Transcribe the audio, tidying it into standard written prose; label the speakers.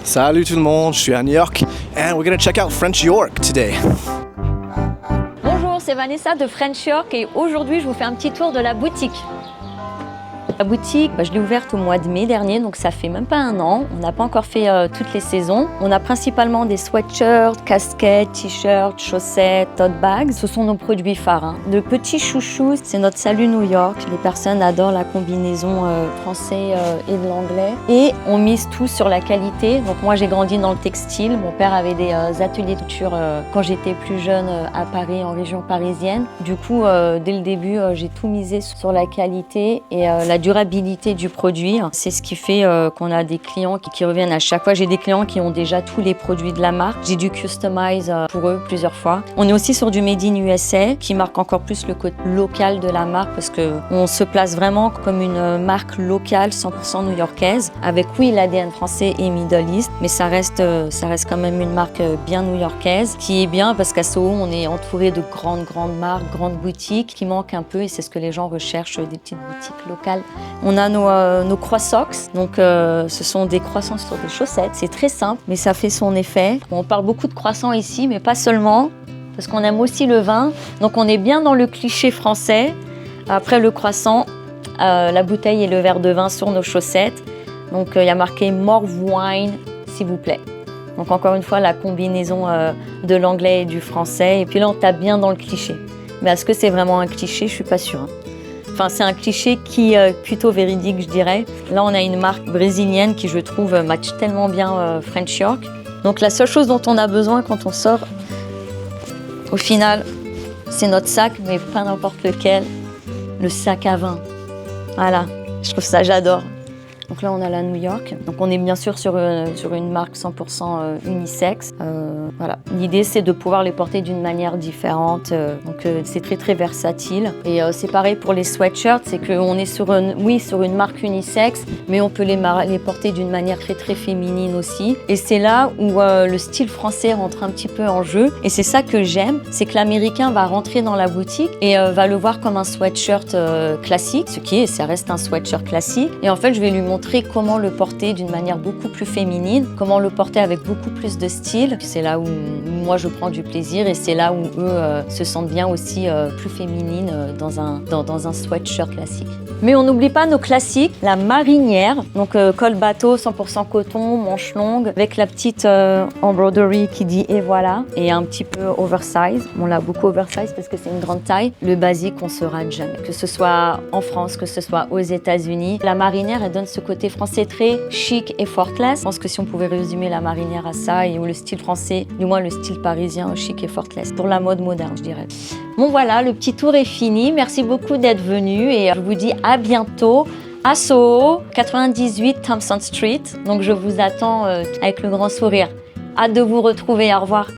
Speaker 1: Salut tout le monde, je suis à New York and we're gonna check out French York today.
Speaker 2: Bonjour, c'est Vanessa de French York et aujourd'hui je vous fais un petit tour de la boutique. La boutique, je l'ai ouverte au mois de mai dernier, donc ça fait même pas un an. On n'a pas encore fait toutes les saisons. On a principalement des sweatshirts, casquettes, t-shirts, chaussettes, tote bags. Ce sont nos produits phares. Hein. De petits chouchous, c'est notre salut New York. Les personnes adorent la combinaison français et de l'anglais. Et on mise tout sur la qualité. Donc moi j'ai grandi dans le textile. Mon père avait des ateliers de couture quand j'étais plus jeune à Paris, en région parisienne. Du coup, dès le début, j'ai tout misé sur la qualité et la durabilité du produit. C'est ce qui fait qu'on a des clients qui reviennent à chaque fois. J'ai des clients qui ont déjà tous les produits de la marque. J'ai dû customize pour eux plusieurs fois. On est aussi sur du Made in USA qui marque encore plus le côté local de la marque parce qu'on se place vraiment comme une marque locale 100% new-yorkaise avec oui l'ADN français et Middle East, mais ça reste quand même une marque bien new-yorkaise qui est bien parce qu'à Soho on est entouré de grandes marques, grandes boutiques qui manquent un peu et c'est ce que les gens recherchent, des petites boutiques locales. On a nos croissants, donc ce sont des croissants sur des chaussettes. C'est très simple, mais ça fait son effet. On parle beaucoup de croissants ici, mais pas seulement, parce qu'on aime aussi le vin. Donc on est bien dans le cliché français. Après le croissant, la bouteille et le verre de vin sur nos chaussettes. Donc il y a marqué More Wine, s'il vous plaît. Donc encore une fois, la combinaison de l'anglais et du français. Et puis là, on tape bien dans le cliché. Mais est-ce que c'est vraiment un cliché? Je suis pas sûre. Hein. Enfin, c'est un cliché qui est plutôt véridique, je dirais. Là, on a une marque brésilienne qui, je trouve, match tellement bien French York. Donc, la seule chose dont on a besoin quand on sort, au final, c'est notre sac, mais pas n'importe lequel, le sac à vin. Voilà, je trouve ça, j'adore. Donc là, on a la New York. Donc on est bien sûr sur une marque 100% unisexe. Voilà. L'idée, c'est de pouvoir les porter d'une manière différente. Donc c'est très versatile. Et c'est pareil pour les sweatshirts, c'est qu'on est sur une marque unisexe, mais on peut les porter d'une manière très féminine aussi. Et c'est là où le style français rentre un petit peu en jeu. Et c'est ça que j'aime, c'est que l'américain va rentrer dans la boutique et va le voir comme un sweatshirt classique, ça reste un sweatshirt classique. Et en fait, je vais lui montrer comment le porter d'une manière beaucoup plus féminine, comment le porter avec beaucoup plus de style. C'est là où moi je prends du plaisir et c'est là où eux se sentent bien aussi plus féminines dans un sweatshirt classique. Mais on n'oublie pas nos classiques, la marinière, donc col bateau 100% coton, manche longue, avec la petite embroidery qui dit et voilà, et un petit peu oversize. On l'a beaucoup oversize parce que c'est une grande taille. Le basique, on se rate jamais. Que ce soit en France, que ce soit aux États-Unis, la marinière, elle donne ce côté français très chic et effortless. Je pense que si on pouvait résumer la marinière à ça et le style français, du moins le style parisien, chic et effortless, pour la mode moderne, je dirais. Bon voilà, le petit tour est fini. Merci beaucoup d'être venu et je vous dis à bientôt à Soho, 98 Thompson Street. Donc je vous attends avec le grand sourire. Hâte de vous retrouver, au revoir.